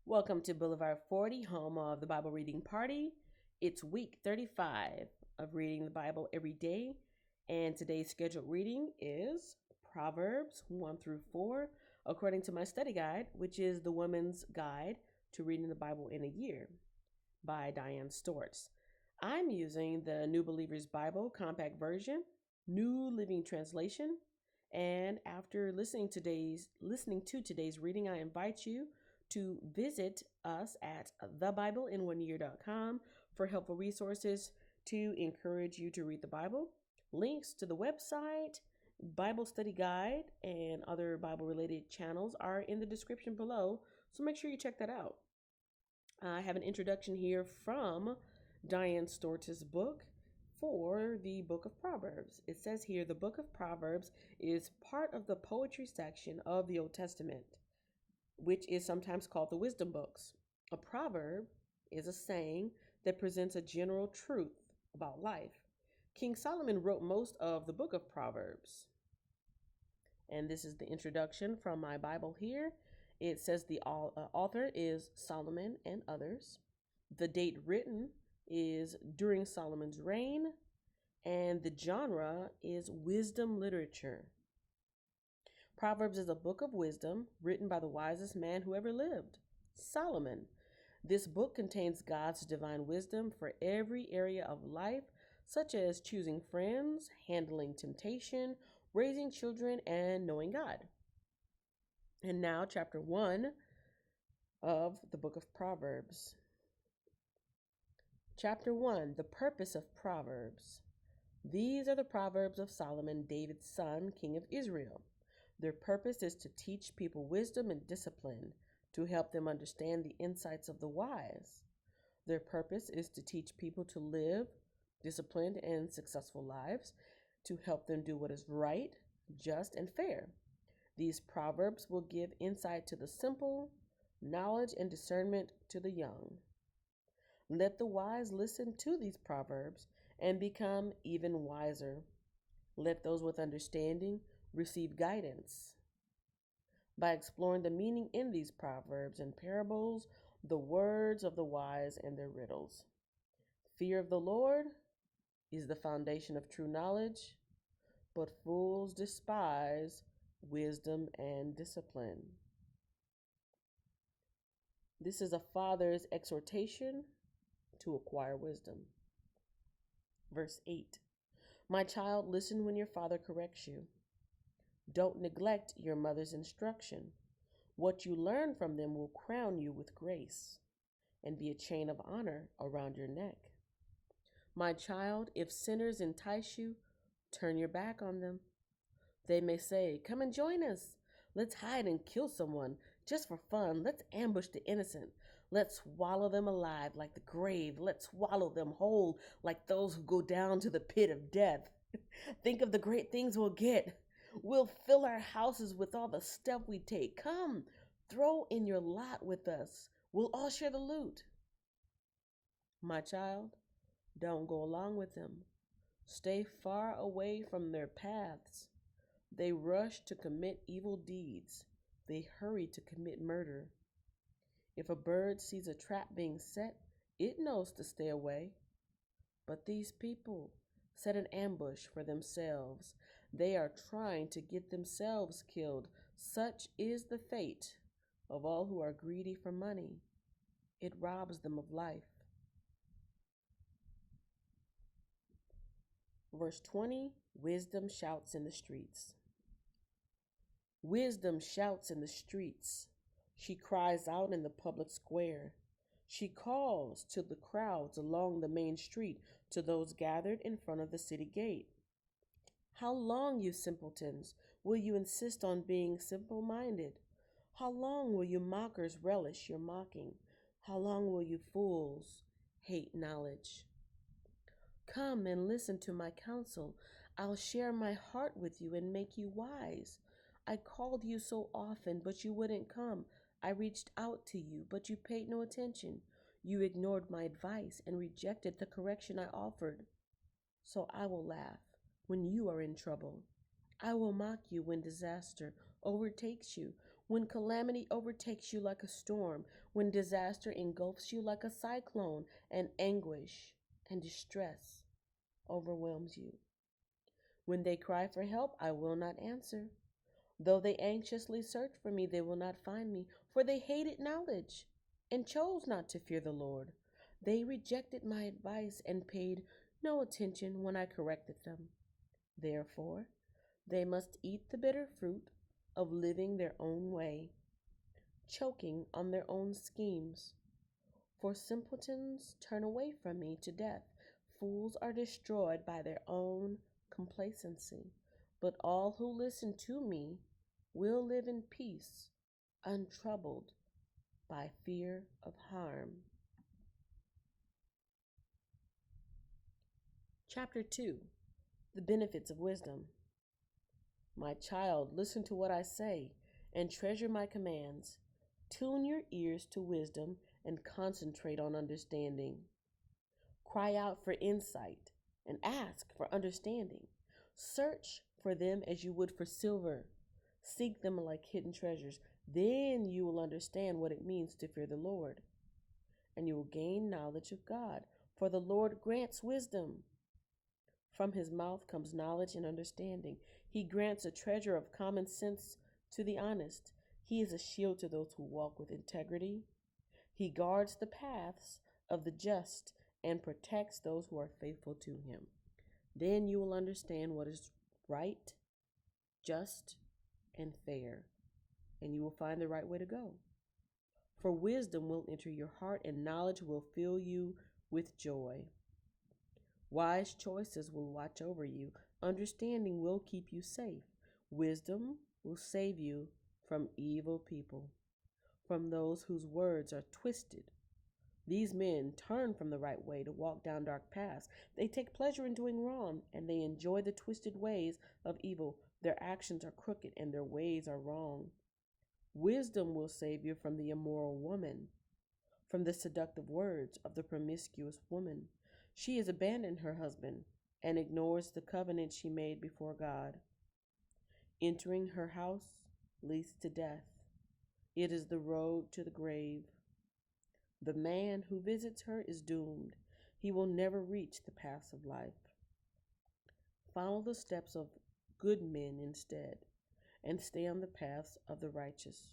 Welcome to Boulevard 40, home of the Bible Reading Party. It's week 35 of reading the Bible every day, and today's scheduled reading is Proverbs 1 through 4, according to my study guide, which is the Woman's Guide to Reading the Bible in a Year by Diane Storts. I'm using the New Believer's Bible Compact Version, New Living Translation, and after listening to today's reading, I invite you to visit us at thebibleinoneyear.com for helpful resources to encourage you to read the Bible. Links to the website, Bible study guide, and other Bible-related channels are in the description below, so make sure you check that out. I have an introduction here from Diane Storts' book for the book of Proverbs. It says here, the book of Proverbs is part of the poetry section of the Old Testament, which is sometimes called the wisdom books. A proverb is a saying that presents a general truth about life. King Solomon wrote most of the book of Proverbs. And this is the introduction from my Bible here. It says the author is Solomon and others. The date written is during Solomon's reign, and the genre is wisdom literature. Proverbs is a book of wisdom written by the wisest man who ever lived, Solomon. This book contains God's divine wisdom for every area of life, such as choosing friends, handling temptation, raising children, and knowing God. And now, chapter 1 of the book of Proverbs. Chapter 1, the purpose of Proverbs. These are the Proverbs of Solomon, David's son, king of Israel. Their purpose is to teach people wisdom and discipline, to help them understand the insights of the wise. Their purpose is to teach people to live disciplined and successful lives, to help them do what is right, just, and fair. These proverbs will give insight to the simple, knowledge and discernment to the young. Let the wise listen to these proverbs and become even wiser. Let those with understanding receive guidance. By exploring the meaning in these proverbs and parables, the words of the wise and their riddles. Fear of the Lord is the foundation of true knowledge, but fools despise wisdom and discipline. This is a father's exhortation to acquire wisdom. Verse 8. My child, listen when your father corrects you. Don't neglect your mother's instruction. What you learn from them will crown you with grace and be a chain of honor around your neck. My child, if sinners entice you, turn your back on them. They may say, come and join us. Let's hide and kill someone just for fun. Let's ambush the innocent. Let's swallow them alive like the grave. Let's swallow them whole like those who go down to the pit of death. Think of the great things we'll get. We'll fill our houses with all the stuff we take. Come, throw in your lot with us. We'll all share the loot. My child, don't go along with them. Stay far away from their paths. They rush to commit evil deeds. They hurry to commit murder. If a bird sees a trap being set, it knows to stay away. But these people set an ambush for themselves. They are trying to get themselves killed. Such is the fate of all who are greedy for money. It robs them of life. Verse 20, wisdom shouts in the streets. Wisdom shouts in the streets. She cries out in the public square. She calls to the crowds along the main street, to those gathered in front of the city gate. How long, you simpletons, will you insist on being simple-minded? How long will you mockers relish your mocking? How long will you fools hate knowledge? Come and listen to my counsel. I'll share my heart with you and make you wise. I called you so often, but you wouldn't come. I reached out to you, but you paid no attention. You ignored my advice and rejected the correction I offered. So I will laugh when you are in trouble. I will mock you when disaster overtakes you, when calamity overtakes you like a storm, when disaster engulfs you like a cyclone, and anguish and distress overwhelms you. When they cry for help, I will not answer. Though they anxiously search for me, they will not find me, for they hated knowledge and chose not to fear the Lord. They rejected my advice and paid no attention when I corrected them. Therefore, they must eat the bitter fruit of living their own way, choking on their own schemes. For simpletons turn away from me to death. Fools are destroyed by their own complacency. But all who listen to me will live in peace, untroubled by fear of harm. Chapter 2: The Benefits of Wisdom. My child, listen to what I say and treasure my commands. Tune your ears to wisdom and concentrate on understanding. Cry out for insight and ask for understanding. Search for them as you would for silver. Seek them like hidden treasures. Then you will understand what it means to fear the Lord, and you will gain knowledge of God, for the Lord grants wisdom. From his mouth comes knowledge and understanding. He grants a treasure of common sense to the honest. He is a shield to those who walk with integrity. He guards the paths of the just and protects those who are faithful to him. Then you will understand what is right, just, and fair, and you will find the right way to go. For wisdom will enter your heart, and knowledge will fill you with joy. Wise choices will watch over you. Understanding will keep you safe. Wisdom will save you from evil people, from those whose words are twisted. These men turn from the right way to walk down dark paths. They take pleasure in doing wrong, and they enjoy the twisted ways of evil. Their actions are crooked, and their ways are wrong. Wisdom will save you from the immoral woman, from the seductive words of the promiscuous woman. She has abandoned her husband and ignores the covenant she made before God. Entering her house leads to death. It is the road to the grave. The man who visits her is doomed. He will never reach the paths of life. Follow the steps of good men instead, and stay on the paths of the righteous.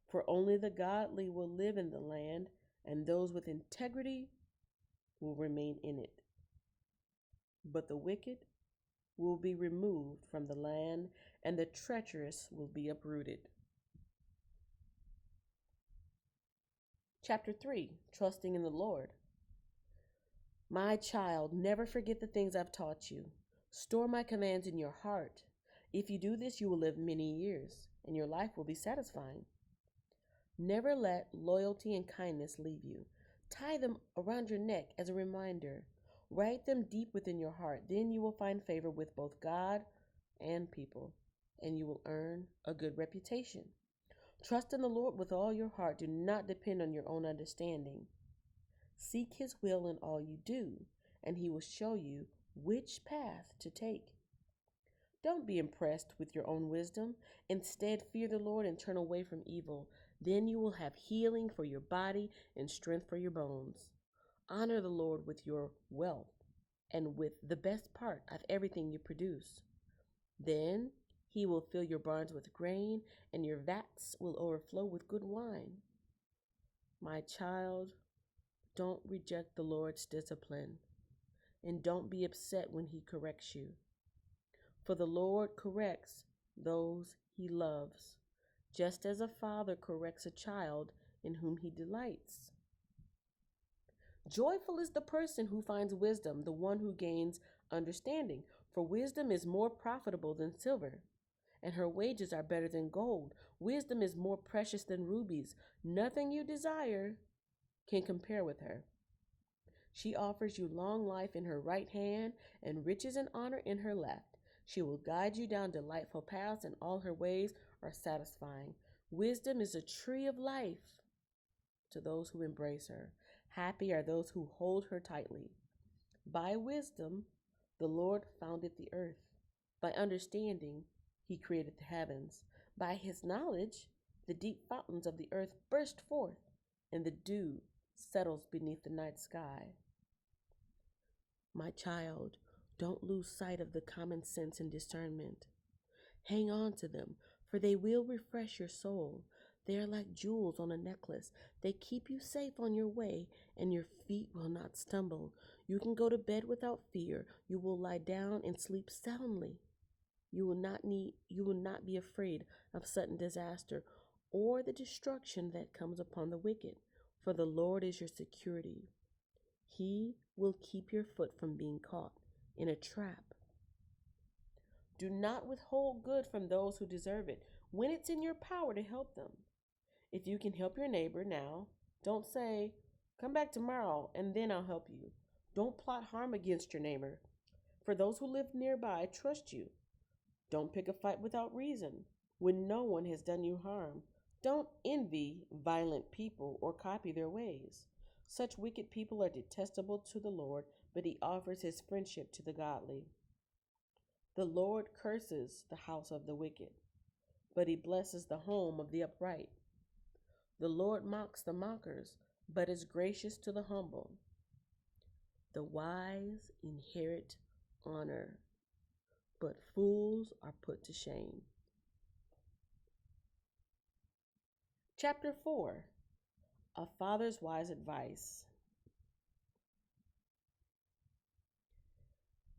For only the godly will live in the land, and those with integrity will remain in it. But the wicked will be removed from the land, and the treacherous will be uprooted. Chapter 3: Trusting in the Lord. My child, never forget the things I've taught you. Store my commands in your heart. If you do this, you will live many years, and your life will be satisfying. Never let loyalty and kindness leave you. Tie them around your neck as a reminder. Write them deep within your heart. Then you will find favor with both God and people, and you will earn a good reputation. Trust in the Lord with all your heart. Do not depend on your own understanding. Seek his will in all you do, and he will show you which path to take. Don't be impressed with your own wisdom. Instead, fear the Lord and turn away from evil. Then you will have healing for your body and strength for your bones. Honor the Lord with your wealth and with the best part of everything you produce. Then he will fill your barns with grain, and your vats will overflow with good wine. My child, don't reject the Lord's discipline, and don't be upset when he corrects you. For the Lord corrects those he loves, just as a father corrects a child in whom he delights. Joyful is the person who finds wisdom, the one who gains understanding. For wisdom is more profitable than silver, and her wages are better than gold. Wisdom is more precious than rubies. Nothing you desire can compare with her. She offers you long life in her right hand and riches and honor in her left. She will guide you down delightful paths, and all her ways are satisfying. Wisdom is a tree of life to those who embrace her. Happy are those who hold her tightly. By wisdom, the Lord founded the earth. By understanding, he created the heavens. By his knowledge, The deep fountains of the earth burst forth, and the dew settles beneath the night sky. My child, don't lose sight of the common sense and discernment. Hang on to them, for they will refresh your soul. They are like jewels on a necklace. They keep you safe on your way, and your feet will not stumble. You can go to bed without fear. You will lie down and sleep soundly. You will not be afraid of sudden disaster or the destruction that comes upon the wicked, for the Lord is your security. He will keep your foot from being caught in a trap. Do not withhold good from those who deserve it when it's in your power to help them. If you can help your neighbor now, don't say, "Come back tomorrow and then I'll help you." Don't plot harm against your neighbor. For those who live nearby trust you. Don't pick a fight without reason when no one has done you harm. Don't envy violent people or copy their ways. Such wicked people are detestable to the Lord, but he offers his friendship to the godly. The Lord curses the house of the wicked, but he blesses the home of the upright. The Lord mocks the mockers, but is gracious to the humble. The wise inherit honor, but fools are put to shame. Chapter 4. A Father's Wise Advice.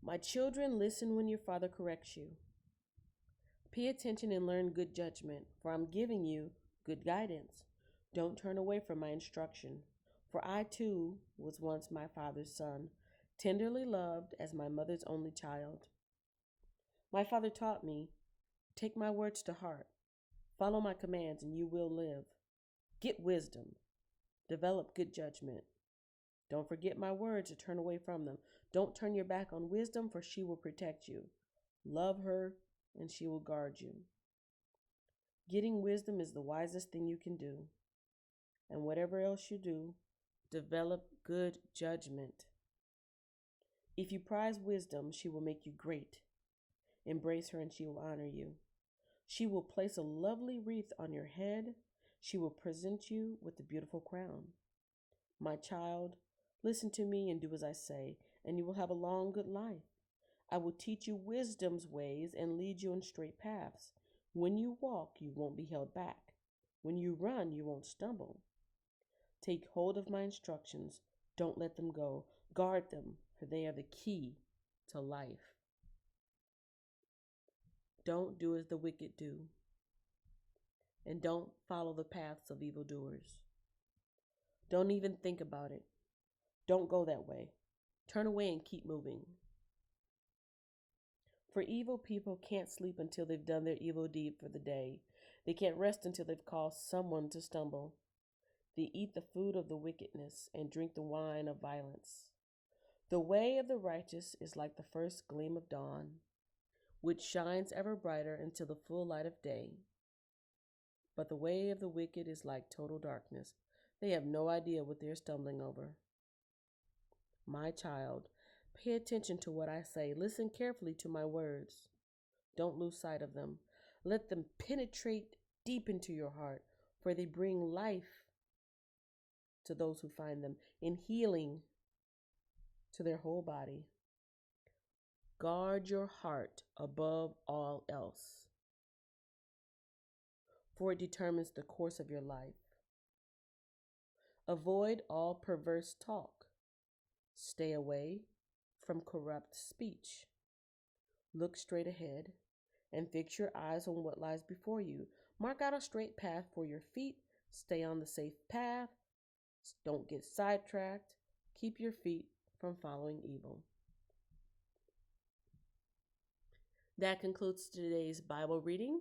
My children, listen when your father corrects you. Pay attention and learn good judgment, for I'm giving you good guidance. Don't turn away from my instruction, for I too was once my father's son, tenderly loved as my mother's only child. My father taught me, take my words to heart, follow my commands, and you will live. Get wisdom, develop good judgment. Don't forget my words or turn away from them. Don't turn your back on wisdom, for she will protect you. Love her, and she will guard you. Getting wisdom is the wisest thing you can do. And whatever else you do, develop good judgment. If you prize wisdom, she will make you great. Embrace her, and she will honor you. She will place a lovely wreath on your head. She will present you with a beautiful crown. My child, listen to me and do as I say, and you will have a long, good life. I will teach you wisdom's ways and lead you in straight paths. When you walk, you won't be held back. When you run, you won't stumble. Take hold of my instructions. Don't let them go. Guard them, for they are the key to life. Don't do as the wicked do, and don't follow the paths of evildoers. Don't even think about it. Don't go that way. Turn away and keep moving. For evil people can't sleep until they've done their evil deed for the day. They can't rest until they've caused someone to stumble. They eat the food of the wickedness and drink the wine of violence. The way of the righteous is like the first gleam of dawn, which shines ever brighter until the full light of day. But the way of the wicked is like total darkness. They have no idea what they're stumbling over. My child, pay attention to what I say. Listen carefully to my words. Don't lose sight of them. Let them penetrate deep into your heart, for they bring life to those who find them, and healing to their whole body. Guard your heart above all else, for it determines the course of your life. Avoid all perverse talk. Stay away from corrupt speech. Look straight ahead and fix your eyes on what lies before you. Mark out a straight path for your feet. Stay on the safe path. Don't get sidetracked. Keep your feet from following evil. That concludes today's Bible reading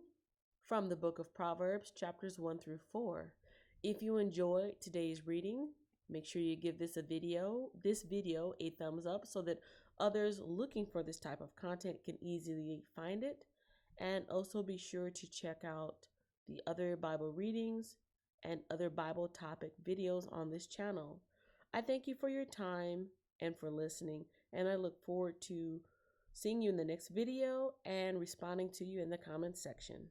from the book of Proverbs, chapters 1 through 4. If you enjoyed today's reading, make sure you give this video a thumbs up so that others looking for this type of content can easily find it. And also be sure to check out the other Bible readings and other Bible topic videos on this channel. I thank you for your time and for listening, and I look forward to seeing you in the next video and responding to you in the comments section.